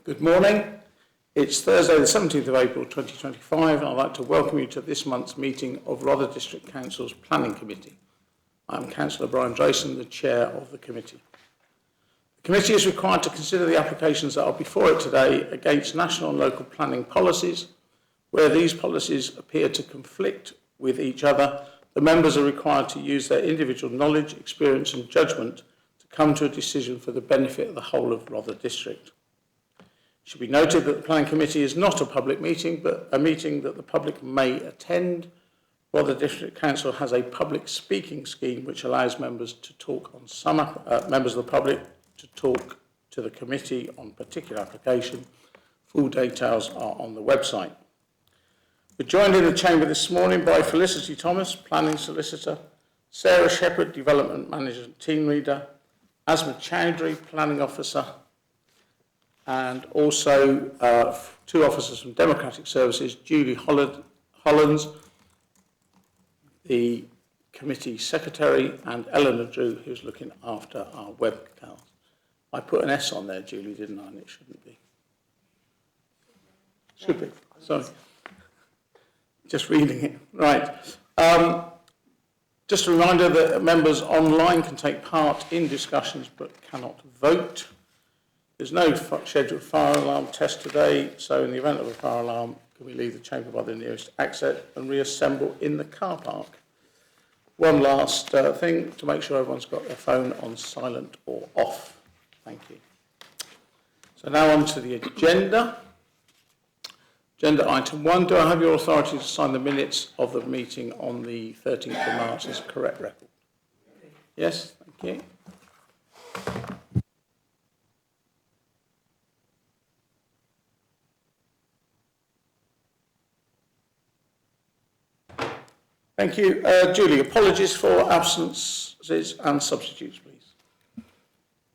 Good morning. It's Thursday the 17th of April 2025 and I'd like to welcome you to this month's meeting of Rother District Council's Planning Committee. I'm Councillor Brian Drayson, the Chair of the Committee. The Committee is required to consider the applications that are before it today against national and local planning policies. Where these policies appear to conflict with each other, the members are required to use their individual knowledge, experience and judgment to come to a decision for the benefit of the whole of Rother District. It should be noted that the Planning Committee is not a public meeting, but a meeting that the public may attend. Rother District Council has a public speaking scheme which allows members to talk on members of the public to talk to the committee on particular application. Full details are on the website. We're joined in the chamber this morning by Felicity Thomas, Planning Solicitor, Sarah Shepherd, Development Manager and Team Leader, Asma Chowdhury, Planning Officer, and also two officers from Democratic Services, Julie Hollands, the Committee Secretary, and Eleanor Drew, who's looking after our webcast. I put an S on there, Julie, didn't I? And it shouldn't be. Should be, sorry. Just reading it. Right. Just a reminder that members online can take part in discussions but cannot vote. There's no scheduled fire alarm test today, so in the event of a fire alarm, can we leave the chamber by the nearest exit and reassemble in the car park? One last thing to make sure everyone's got their phone on silent or off. Thank you. So now on to the agenda. Agenda item 1, do I have your authority to sign the minutes of the meeting on the 13th of March as correct record? Yes, thank you. Thank you. Julie, apologies for absences and substitutes, please.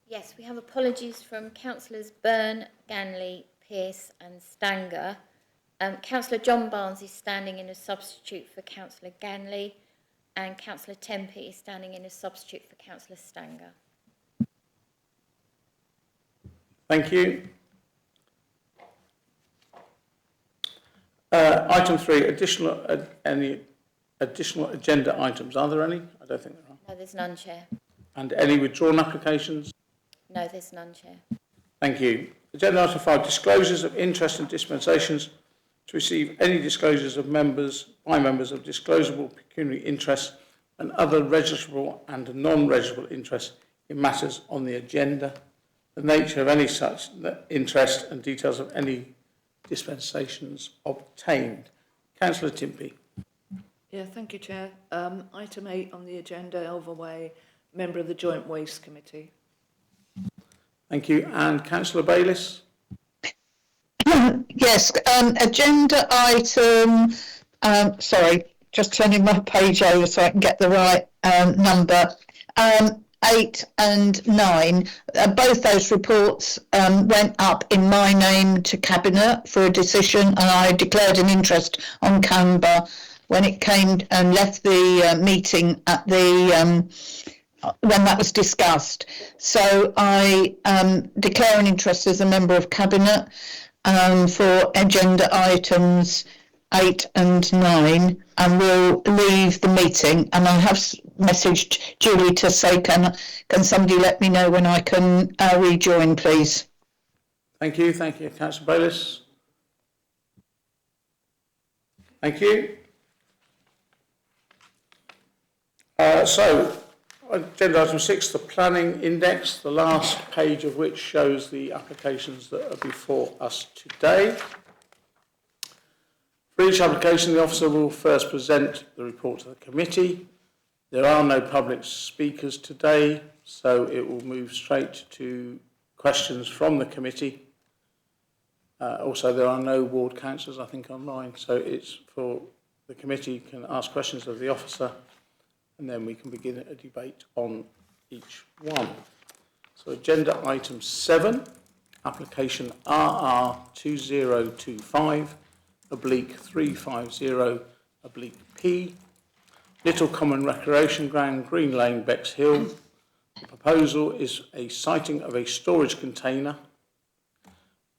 Yes, we have apologies from Councillors Byrne, Ganley, Pearce and Stanger. Councillor John Barnes is standing in as substitute for Councillor Ganley and Councillor Tempe is standing in as substitute for Councillor Stanger. Thank you. Item 3, any additional agenda items. Are there any? I don't think there are. No, there's none, Chair. And any withdrawn applications? No, there's none, Chair. Thank you. Agenda item 5, disclosures of interest and dispensations. To receive any disclosures of by members of disclosable pecuniary interests and other registrable and non-registrable interests in matters on the agenda, the nature of any such interest and details of any dispensations obtained. Councillor Timpe. Yeah, thank you, Chair. Item 8 on the agenda, Elva Way, member of the Joint Waste Committee. Thank you. And Councillor Bayliss. Yes, agenda item, sorry, just turning my page over so I can get the right number. 8 and 9, both those reports went up in my name to Cabinet for a decision, and I declared an interest on Canberra when it came and left the meeting at the when that was discussed. So I declare an interest as a member of Cabinet for agenda items 8 and 9, and we'll leave the meeting. And I have messaged Julie to say, can somebody let me know when I can rejoin, please? Thank you. Thank you, Councillor Bayliss. Thank you. So, agenda item 6, the planning index, the last page of which shows the applications that are before us today. For each application, the officer will first present the report to the committee. There are no public speakers today, so it will move straight to questions from the committee. Also, there are no ward councillors, I think, online, so it's for the committee can ask questions of the officer, and then we can begin a debate on each one. So agenda item 7, application RR2025/350/P, Little Common Recreation Ground, Green Lane, Bexhill. The proposal is a siting of a storage container.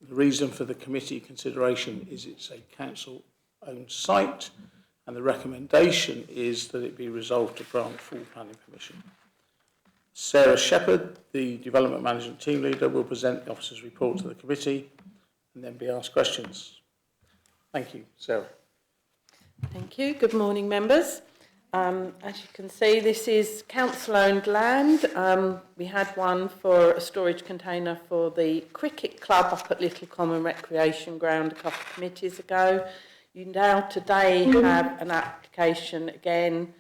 The reason for the committee consideration is it's a council-owned site, and the recommendation is that it be resolved to grant full planning permission. Sarah Shepherd, the Development Management Team Leader, will present the officer's report to the committee and then be asked questions. Thank you, Sarah. Thank you. Good morning, members. As you can see, this is council-owned land. We had one for a storage container for the cricket club up at Little Common Recreation Ground a couple of committees ago. You now today have an application again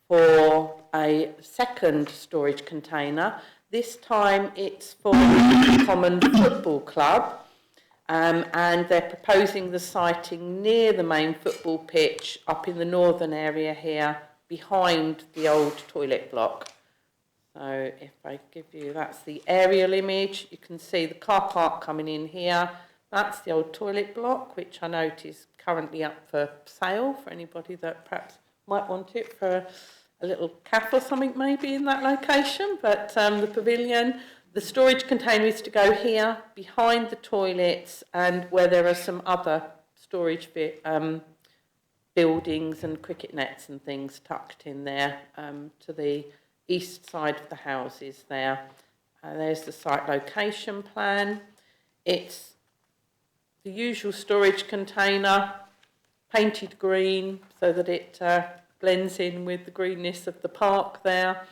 for a second storage container. This time it's for the Common Football Club, and they're proposing the siting near the main football pitch up in the northern area here behind the old toilet block. So if I give you, that's the aerial image. You can see the car park coming in here. That's the old toilet block, which I note is currently up for sale for anybody that perhaps might want it for a little cafe or something maybe in that location. But the pavilion, the storage container is to go here behind the toilets and where there are some other storage buildings and cricket nets and things tucked in there to the east side of the houses there. There's the site location plan. It's the usual storage container, painted green so that it blends in with the greenness of the park there.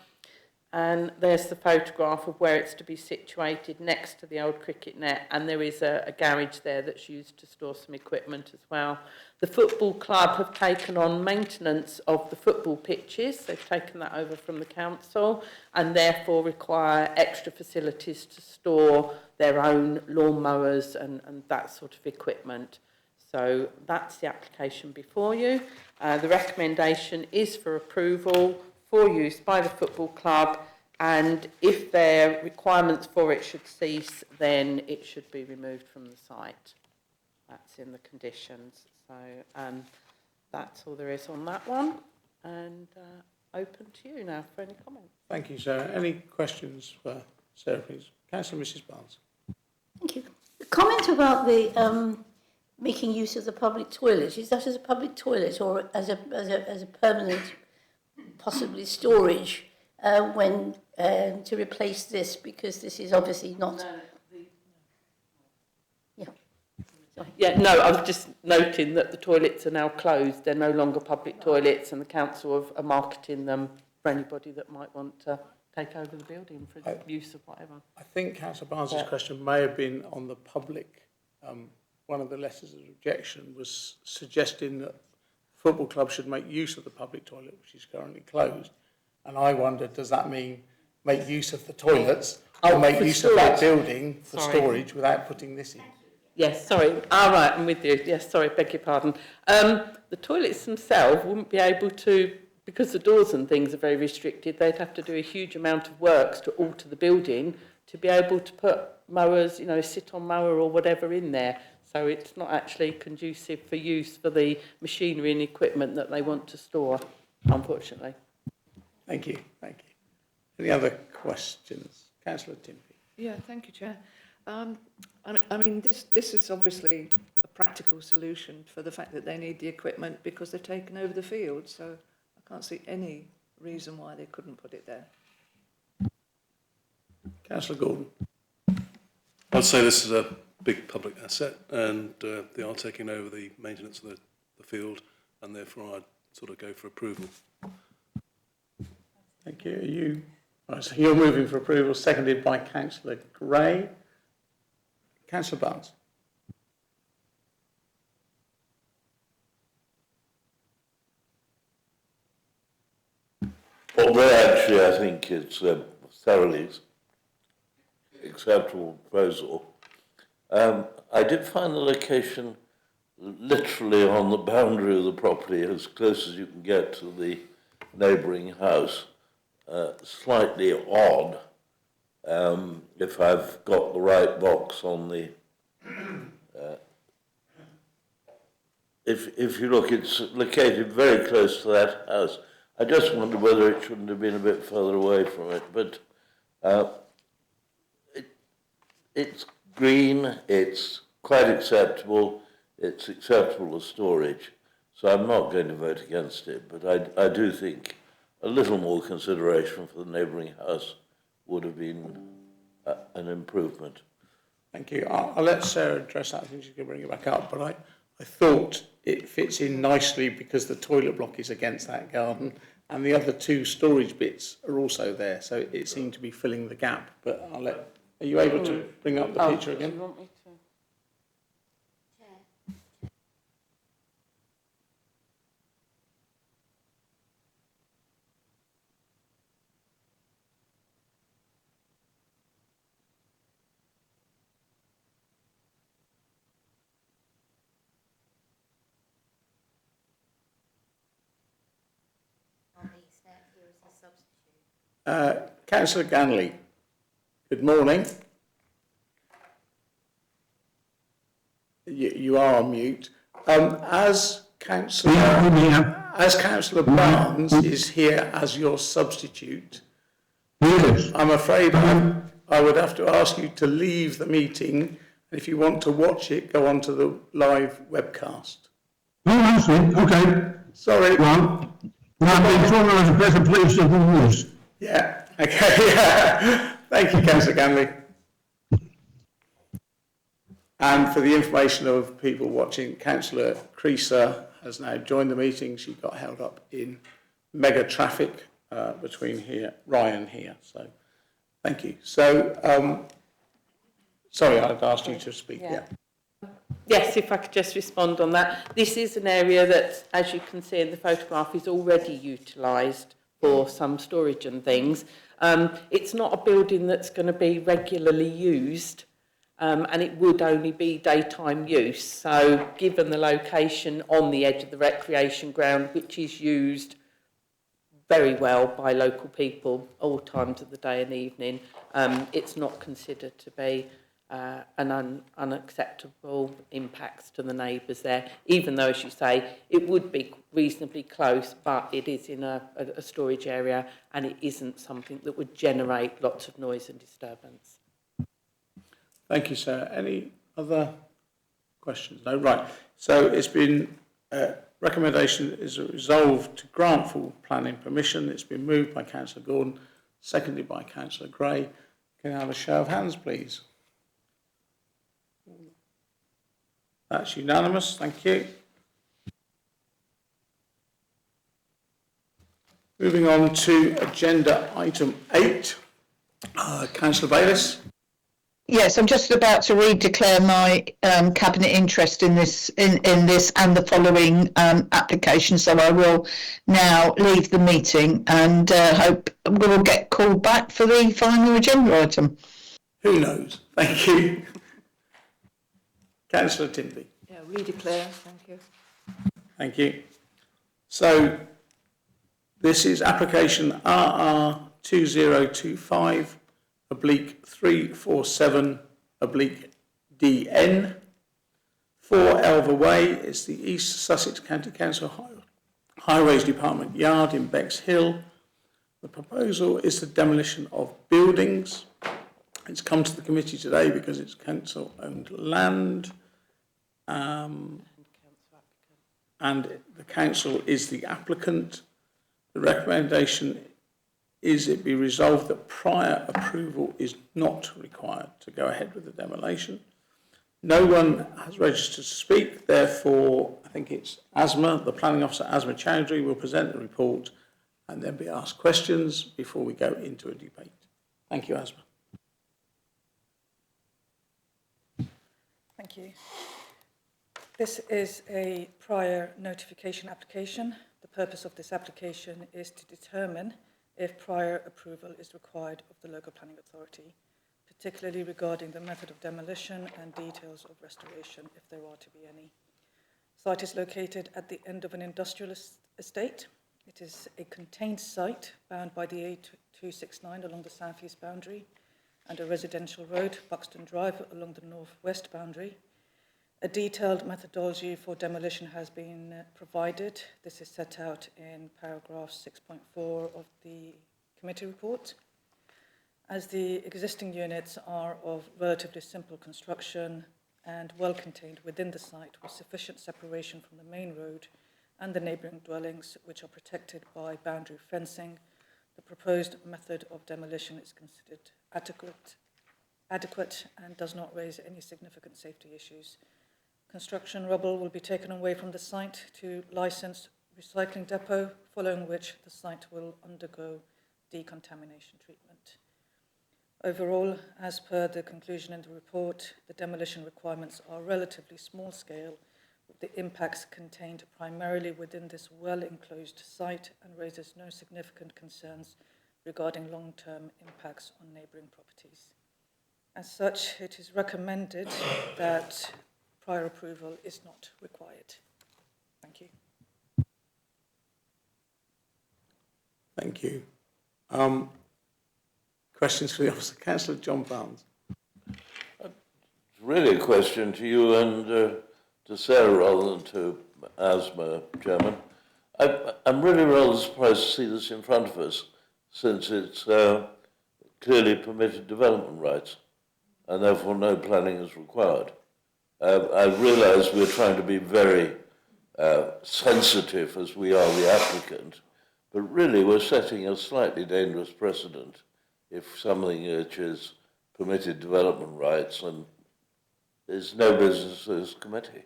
And there's the photograph of where it's to be situated next to the old cricket net, and there is a garage there that's used to store some equipment as well. The football club have taken on maintenance of the football pitches. They've taken that over from the council and therefore require extra facilities to store their own lawnmowers and that sort of equipment. So that's the application before you. The recommendation is for approval for use by the football club, and if their requirements for it should cease, then it should be removed from the site. That's in the conditions. So that's all there is on that one, and open to you now for any comments. Thank you, Sarah. Any questions for Sarah, please? Councillor Mrs. Barnes. Thank you. The comment about the making use of the public toilet, is that as a public toilet or as a permanent, possibly storage, when to replace this, because this is obviously not. Yeah, no, I was just noting that the toilets are now closed. They're no longer public toilets, and the council are marketing them for anybody that might want to take over the building for use of whatever. I think Councillor Barnes' question may have been on the public. One of the letters of objection was suggesting that football club should make use of the public toilet, which is currently closed. And I wondered, does that mean make use of the toilets or make use of that building for storage without putting this in? Yes, sorry. All right, I'm with you. Yes, sorry, beg your pardon. The toilets themselves wouldn't be able to, because the doors and things are very restricted, they'd have to do a huge amount of works to alter the building to be able to put mowers, sit-on mower or whatever in there. So it's not actually conducive for use for the machinery and equipment that they want to store, unfortunately. Thank you. Thank you. Any other questions? Councillor Timpey. Yeah, thank you, Chair. I mean, this is obviously a practical solution for the fact that they need the equipment because they've taken over the field, so I can't see any reason why they couldn't put it there. Councillor Gordon. I'd say this is a big public asset, and they are taking over the maintenance of the field, and therefore I'd sort of go for approval. Thank you. So you're moving for approval, seconded by Councillor Gray. Councillor Barnes. Although actually I think it's thoroughly acceptable proposal, I did find the location literally on the boundary of the property, as close as you can get to the neighbouring house, slightly odd. If I've got the right box on the... if you look, it's located very close to that house. I just wonder whether it shouldn't have been a bit further away from it, but it's green, it's quite acceptable. It's acceptable as storage. So I'm not going to vote against it, but I do think a little more consideration for the neighbouring house would have been an improvement. Thank you. I'll let Sarah address that. I think she's going to bring it back up, but I thought it fits in nicely because the toilet block is against that garden and the other two storage bits are also there. So it seemed to be filling the gap, but are you able to bring up the picture again? Do you want me to? Councillor Ganley, good morning. You are on mute. As Councillor Barnes is here as your substitute, I'm afraid I would have to ask you to leave the meeting. If you want to watch it, go onto the live webcast. Oh, I see. Okay. Sorry. Well, I've been told I was a better place than the news. Yeah. Okay. Yeah. Thank you, Councillor Ganley. And for the information of people watching, Councillor Creaser has now joined the meeting. She got held up in mega traffic between Ryan here. So, thank you. So, sorry, I'd asked you to speak. Yeah. Yes, if I could just respond on that. This is an area that, as you can see in the photograph, is already utilised for some storage and things. It's not a building that's going to be regularly used, and it would only be daytime use. So given the location on the edge of the recreation ground, which is used very well by local people all times of the day and evening, it's not considered to be an unacceptable impacts to the neighbours there, even though, as you say, it would be reasonably close, but it is in a storage area and it isn't something that would generate lots of noise and disturbance. Thank you, Sarah. Any other questions? No, right. So it's been, recommendation is resolved to grant full planning permission. It's been moved by Councillor Gordon, seconded by Councillor Gray. Can I have a show of hands, please? That's unanimous. Thank you. Moving on to agenda item 8. Councillor Bayliss. Yes, I'm just about to redeclare my cabinet interest in this and the following application. So I will now leave the meeting and hope we will get called back for the final agenda item. Who knows? Thank you. Councillor Timby. Yeah, redeclare, thank you. Thank you. So this is application RR 2025/347/DN. 4 Elver Way. It's the East Sussex County Council Highways Department yard in Bexhill. The proposal is the demolition of buildings. It's come to the committee today because it's council-owned land. And the council is the applicant. The recommendation is it be resolved that prior approval is not required to go ahead with the demolition. No one has registered to speak, therefore I think it's Asma, the planning officer Asma Chowdhury will present the report and then be asked questions before we go into a debate. Thank you, Asma. Thank you. This is a prior notification application. The purpose of this application is to determine if prior approval is required of the local planning authority, particularly regarding the method of demolition and details of restoration, if there are to be any. The site is located at the end of an industrial estate. It is a contained site bound by the A269 along the southeast boundary and a residential road, Buxton Drive, along the northwest boundary. A detailed methodology for demolition has been provided. This is set out in paragraph 6.4 of the committee report. As the existing units are of relatively simple construction, and well contained within the site with sufficient separation from the main road and the neighbouring dwellings, which are protected by boundary fencing. The proposed method of demolition is considered adequate and does not raise any significant safety issues. Construction rubble will be taken away from the site to licensed recycling depot, following which the site will undergo decontamination treatment. Overall, as per the conclusion in the report, the demolition requirements are relatively small scale, with the impacts contained primarily within this well-enclosed site and raises no significant concerns regarding long-term impacts on neighbouring properties. As such, it is recommended that prior approval is not required. Thank you. Thank you. Questions for the officer? Councillor John Barnes. It's really a question to you and to Sarah rather than to Asma, Chairman. I'm really rather surprised to see this in front of us, since it's clearly permitted development rights, and therefore no planning is required. I realise we're trying to be very sensitive, as we are the applicant, but really we're setting a slightly dangerous precedent if something which is permitted development rights and is no business as committee.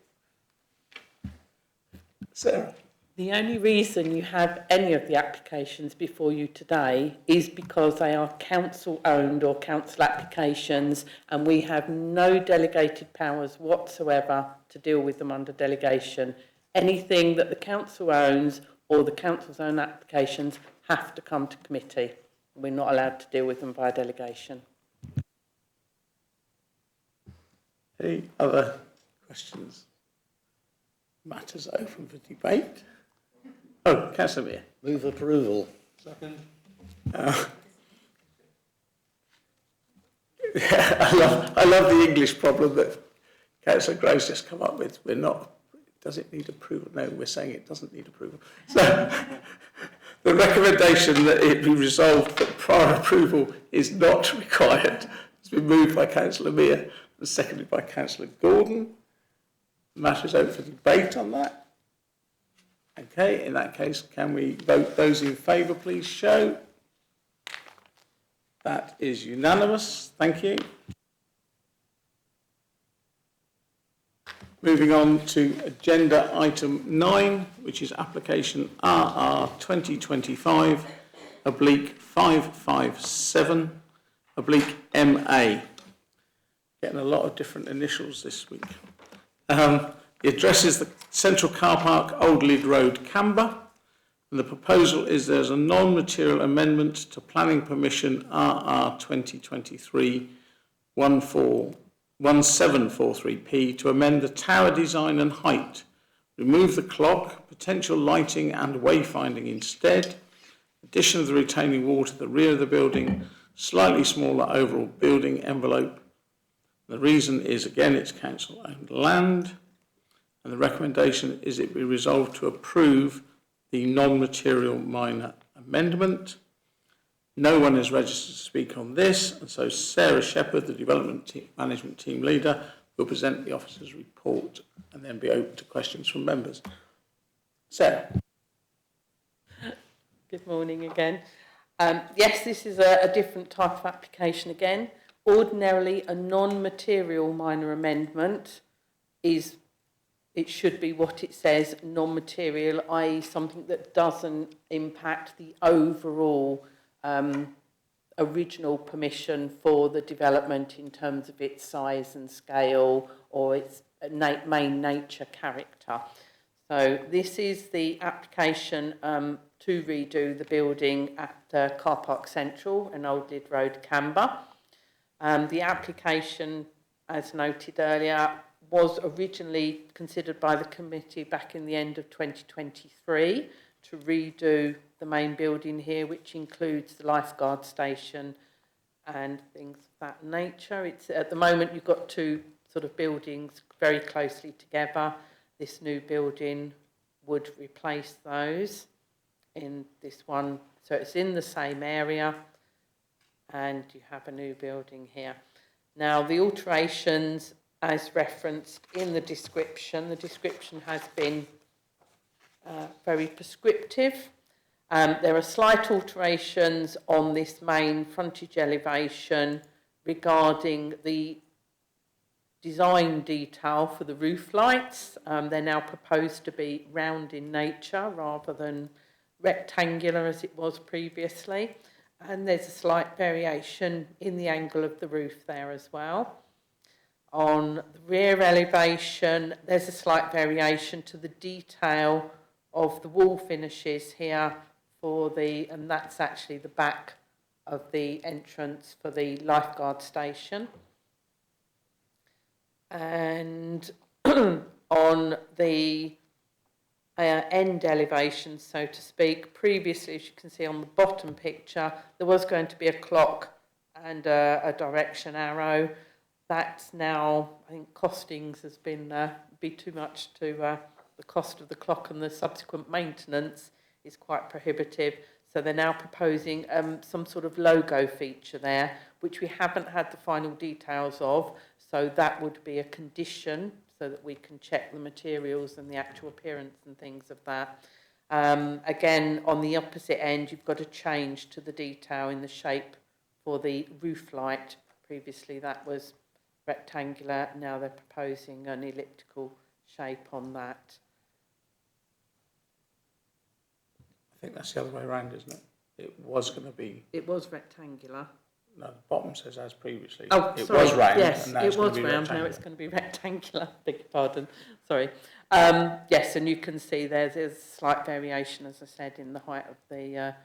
Sarah. The only reason you have any of the applications before you today is because they are council-owned or council applications, and we have no delegated powers whatsoever to deal with them under delegation. Anything that the council owns or the council's own applications have to come to committee. We're not allowed to deal with them by delegation. Any other questions? Matters open for debate. Oh, Councillor Mear. Move approval. Second. I love the English problem that Councillor Groves just come up with. We're not, does it need approval? No, we're saying it doesn't need approval. So the recommendation that it be resolved that prior approval is not required has been moved by Councillor Mear and seconded by Councillor Gordon. The matter is open for debate on that. Okay, in that case, can we vote? Those in favour, please show. That is unanimous. Thank you. Moving on to agenda item 9, which is application RR 2025/557/MA. Getting a lot of different initials this week. The address is the Central Car Park, Old Lid Road, Camber, and the proposal is there's a non-material amendment to planning permission RR 2023-1743P to amend the tower design and height, remove the clock, potential lighting and wayfinding instead, addition of the retaining wall to the rear of the building, slightly smaller overall building envelope. The reason is, again, it's council-owned land. And the recommendation is it be resolved to approve the non-material minor amendment. No one is registered to speak on this, and so Sarah Shepherd, the Development Management Team Leader, will present the officer's report and then be open to questions from members. Sarah. Good morning again. Yes, this is a different type of application again. Ordinarily, a non-material minor amendment is, it should be what it says, non-material, i.e. something that doesn't impact the overall original permission for the development in terms of its size and scale or its main nature character. So this is the application to redo the building at Car Park Central and Old Lid Road, Camber. The application, as noted earlier, was originally considered by the committee back in the end of 2023 to redo the main building here, which includes the lifeguard station and things of that nature. It's at the moment you've got two sort of buildings very closely together. This new building would replace those in this one, so it's in the same area, and you have a new building here. Now the alterations as referenced in the description. The description has been very prescriptive. There are slight alterations on this main frontage elevation regarding the design detail for the roof lights. They're now proposed to be round in nature rather than rectangular as it was previously. And there's a slight variation in the angle of the roof there as well. On the rear elevation, there's a slight variation to the detail of the wall finishes here and that's actually the back of the entrance for the lifeguard station. And on the end elevation, so to speak, previously, as you can see on the bottom picture, there was going to be a clock and a direction arrow. That's now, I think, costings has been be too much to the cost of the clock, and the subsequent maintenance is quite prohibitive. So they're now proposing some sort of logo feature there, which we haven't had the final details of. So that would be a condition so that we can check the materials and the actual appearance and things of that. Again, on the opposite end, you've got a change to the detail in the shape for the roof light. Previously, that was rectangular. Now they're proposing an elliptical shape on that. I think that's the other way around, isn't it? It was going to be... It was rectangular. No, the bottom says as previously. Oh, it sorry. was round. Yes, and now it it's going was to be round. Now rectangular. it's going to be rectangular. Beg your pardon. Sorry. Yes, and you can see there's a slight variation, as I said, in the height of the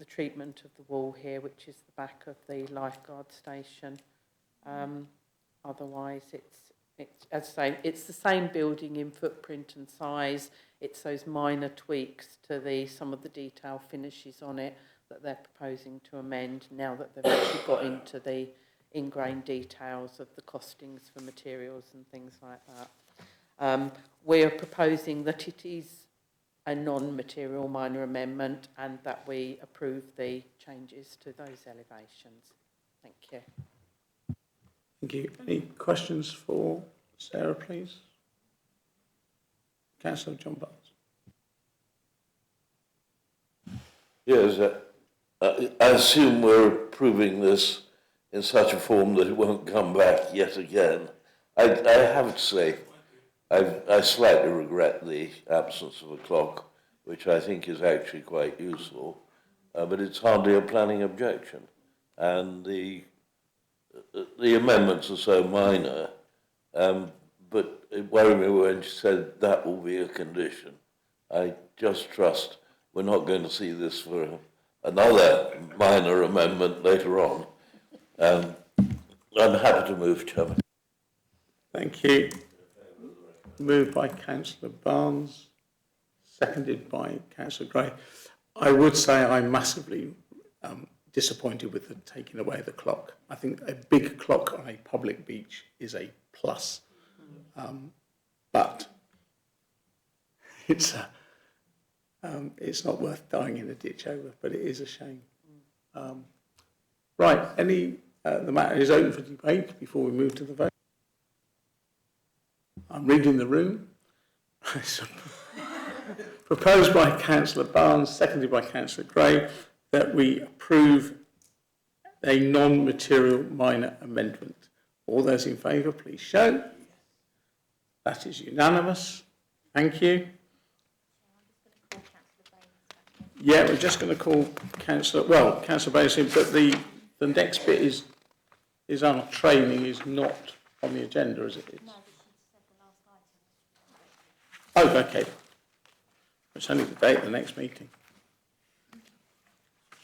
treatment of the wall here, which is the back of the lifeguard station. Otherwise, it's as I say, it's the same building in footprint and size. It's those minor tweaks to some of the detail finishes on it that they're proposing to amend now that they've actually got into the ingrained details of the costings for materials and things like that. We're proposing that it is a non-material minor amendment and that we approve the changes to those elevations. Thank you. Thank you. Any questions for Sarah, please? Councillor John Barnes. Yes, I assume we're approving this in such a form that it won't come back yet again. I have to say, I slightly regret the absence of a clock, which I think is actually quite useful, but it's hardly a planning objection. And the amendments are so minor, but it worried me when she said that will be a condition. I just trust we're not going to see this for another minor amendment later on. I'm happy to move, Chairman. Thank you. Moved by Councillor Barnes, seconded by Councillor Gray. I would say I'm massively disappointed with the taking away of the clock. I think a big clock on a public beach is a plus, but it's not worth dying in a ditch over, but it is a shame. Right, the matter is open for debate before we move to the vote. I'm reading the room. Proposed by Councillor Barnes, seconded by Councillor Gray, that we approve a non-material minor amendment. All those in favour, please show. That is unanimous. Thank you. Yeah, we're just going to call Councillor Bayliss in, but the next bit is on training, is not on the agenda, is it? Oh, okay. It's only the date of the next meeting.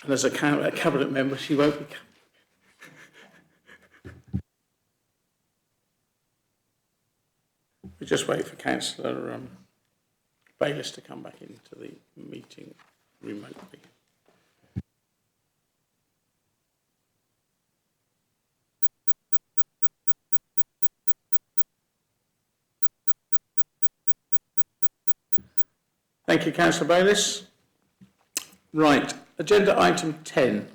And as a cabinet member, she won't be coming. We just wait for Councillor Bayliss to come back into the meeting remotely. Thank you, Councillor Bayliss. Right, agenda item 10.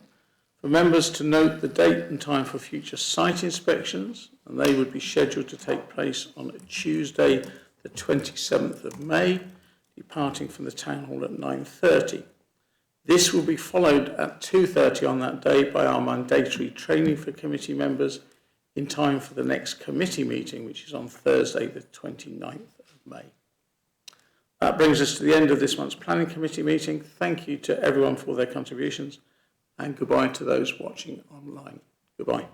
For members to note the date and time for future site inspections. and they would be scheduled to take place on Tuesday, the 27th of May, departing from the Town Hall at 9:30. This will be followed at 2:30 on that day by our mandatory training for committee members in time for the next committee meeting, which is on Thursday, the 29th of May. That brings us to the end of this month's Planning Committee meeting. Thank you to everyone for their contributions, and goodbye to those watching online. Goodbye.